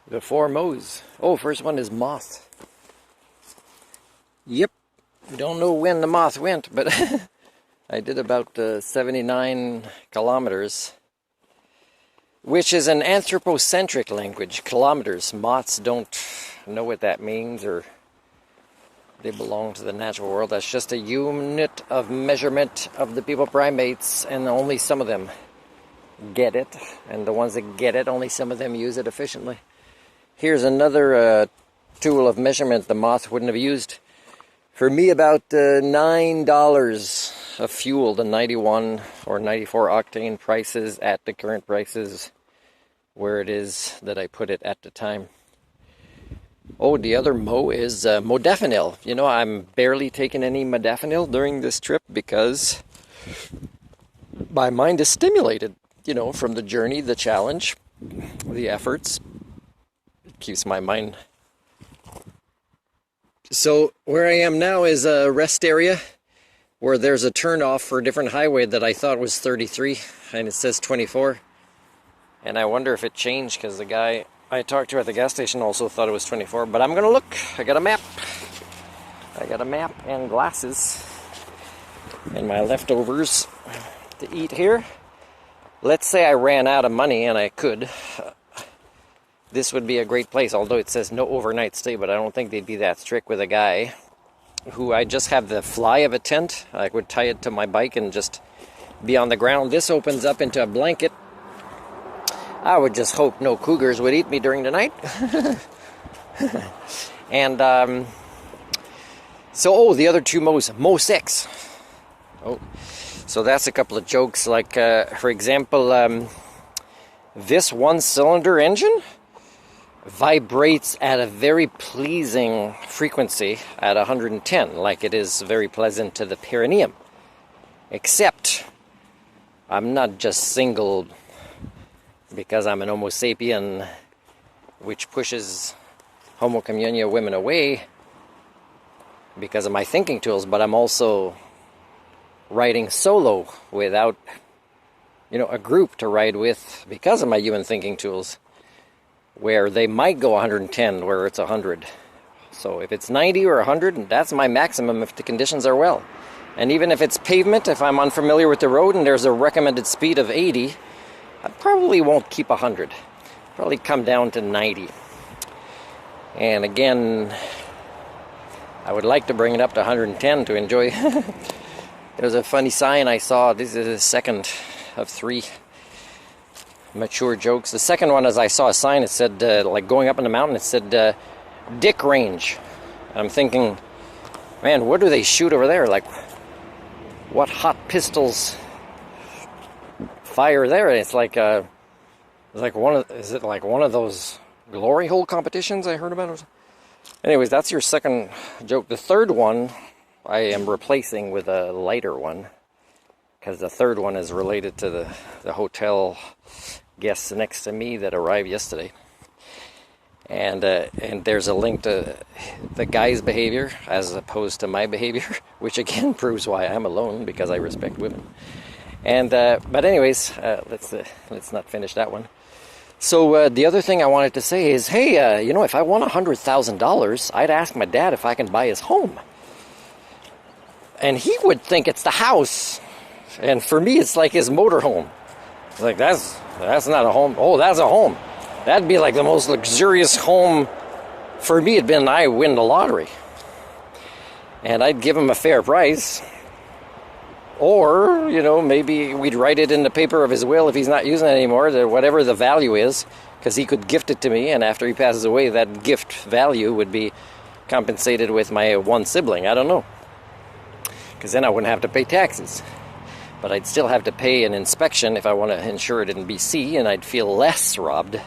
The four mows. Oh, first one is moth. Yep. Don't know when the moth went, but I did about 79 kilometers, which is an anthropocentric language, kilometers. Moths don't know what that means, or they belong to the natural world. That's just a unit of measurement of the people primates, and only some of them get it. And the ones that get it, only some of them use it efficiently. Here's another tool of measurement the moth wouldn't have used. For me, about $9 of fuel, the 91 or 94 octane prices at the current prices where it is that I put it at the time. Oh, the other mo is modafinil. You know, I'm barely taking any modafinil during this trip because my mind is stimulated, you know, from the journey, the challenge, the efforts. It keeps my mind. So where I am now is a rest area where there's a turnoff for a different highway that I thought was 33 and it says 24. And I wonder if it changed because the guy I talked to at the gas station also thought it was 24. But I'm gonna look. I got a map. I got a map and glasses and my leftovers to eat here. Let's say I ran out of money and I could. This would be a great place, although it says no overnight stay, but I don't think they'd be that strict with a guy who I just have the fly of a tent. I would tie it to my bike and just be on the ground. This opens up into a blanket. I would just hope no cougars would eat me during the night. And so, the other two mo's, Mo 6. Oh, so that's a couple of jokes. Like, for example, this one-cylinder engine vibrates at a very pleasing frequency at 110, like it is very pleasant to the perineum. Except, I'm not just single because I'm an Homo sapien, which pushes Homo communia women away because of my thinking tools, but I'm also riding solo without, you know, a group to ride with because of my human thinking tools, where they might go 110 where it's 100. So if it's 90 or 100, that's my maximum if the conditions are well. And even if it's pavement, if I'm unfamiliar with the road and there's a recommended speed of 80, I probably won't keep 100. Probably come down to 90. And again, I would like to bring it up to 110 to enjoy. There's a funny sign I saw. This is the second of 3 mature jokes. The second one is I saw a sign. It said, like going up in the mountain, it said, Dick Range. I'm thinking, man, what do they shoot over there? Like, what hot pistols fire there? It's like, is it like one of those glory hole competitions I heard about? Anyways, that's your second joke. The third one I am replacing with a lighter one, because the third one is related to the hotel guests next to me that arrived yesterday. And there's a link to the guy's behavior as opposed to my behavior, which again proves why I'm alone, because I respect women. And but anyways, let's not finish that one. So the other thing I wanted to say is, hey, you know, if I won $100,000, I'd ask my dad if I can buy his home. And he would think it's the house. And for me, it's like his motorhome. Like, that's not a home. Oh, that's a home. That'd be like the most luxurious home. For me, it'd been I win the lottery. And I'd give him a fair price. Or, you know, maybe we'd write it in the paper of his will if he's not using it anymore, that whatever the value is, because he could gift it to me, and after he passes away, that gift value would be compensated with my one sibling. I don't know. Because then I wouldn't have to pay taxes. But I'd still have to pay an inspection if I want to insure it in BC, and I'd feel less robbed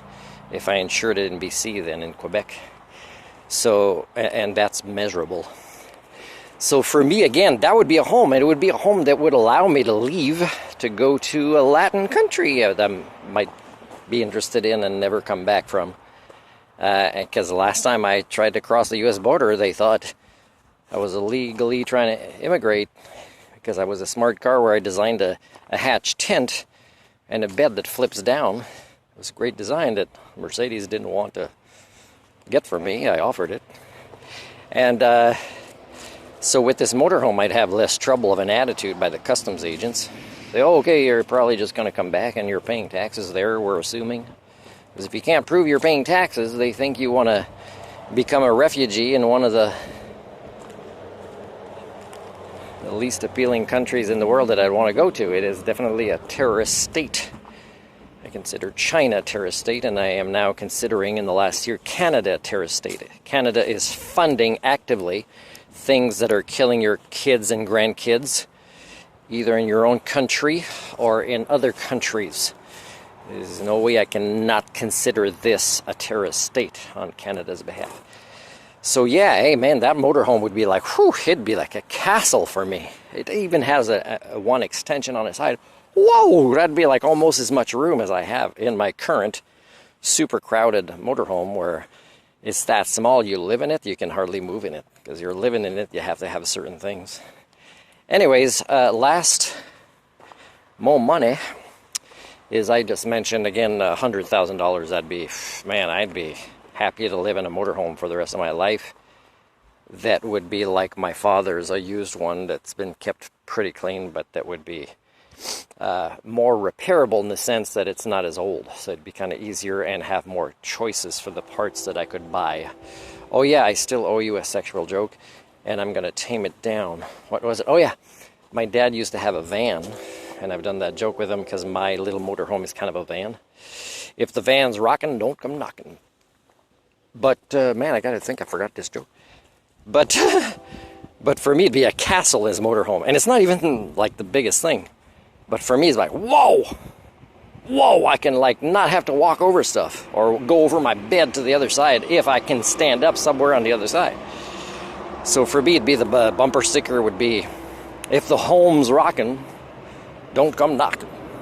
if I insured it in BC than in Quebec. So, and that's measurable. So for me, again, that would be a home, and it would be a home that would allow me to leave to go to a Latin country that I might be interested in and never come back from. Because the last time I tried to cross the U.S. border, they thought I was illegally trying to immigrate, because I was a smart car where I designed a hatch tent and a bed that flips down this great design that Mercedes didn't want to get from me. I offered it. And so with this motorhome, I'd have less trouble of an attitude by the customs agents. They, oh, okay, you're probably just going to come back and you're paying taxes there, we're assuming. Because if you can't prove you're paying taxes, they think you want to become a refugee in one of the least appealing countries in the world that I'd want to go to. It is definitely a terrorist state. I consider China a terrorist state, and I am now considering in the last year Canada a terrorist state. Canada is funding actively things that are killing your kids and grandkids, either in your own country or in other countries. There's no way I cannot consider this a terrorist state on Canada's behalf. So yeah, hey man, that motorhome would be like, whew, it'd be like a castle for me. It even has a one extension on its side. Whoa, that'd be like almost as much room as I have in my current super crowded motorhome, where it's that small. You live in it, you can hardly move in it, because you're living in it, you have to have certain things. Anyways, last more money is, I just mentioned again, $100,000. I'd be happy to live in a motorhome for the rest of my life. That would be like my father's, a used one that's been kept pretty clean, but that would be more repairable in the sense that it's not as old. So it'd be kind of easier and have more choices for the parts that I could buy. Oh yeah, I still owe you a sexual joke, and I'm going to tame it down. What was it? Oh yeah, my dad used to have a van, and I've done that joke with him because my little motorhome is kind of a van. If the van's rocking, don't come knocking. But man, I gotta think, I forgot this joke. But for me, it'd be a castle as motorhome, and it's not even like the biggest thing. But for me, it's like, whoa, I can like not have to walk over stuff or go over my bed to the other side if I can stand up somewhere on the other side. So for me, it'd be the bumper sticker would be, if the home's rocking, don't come knocking.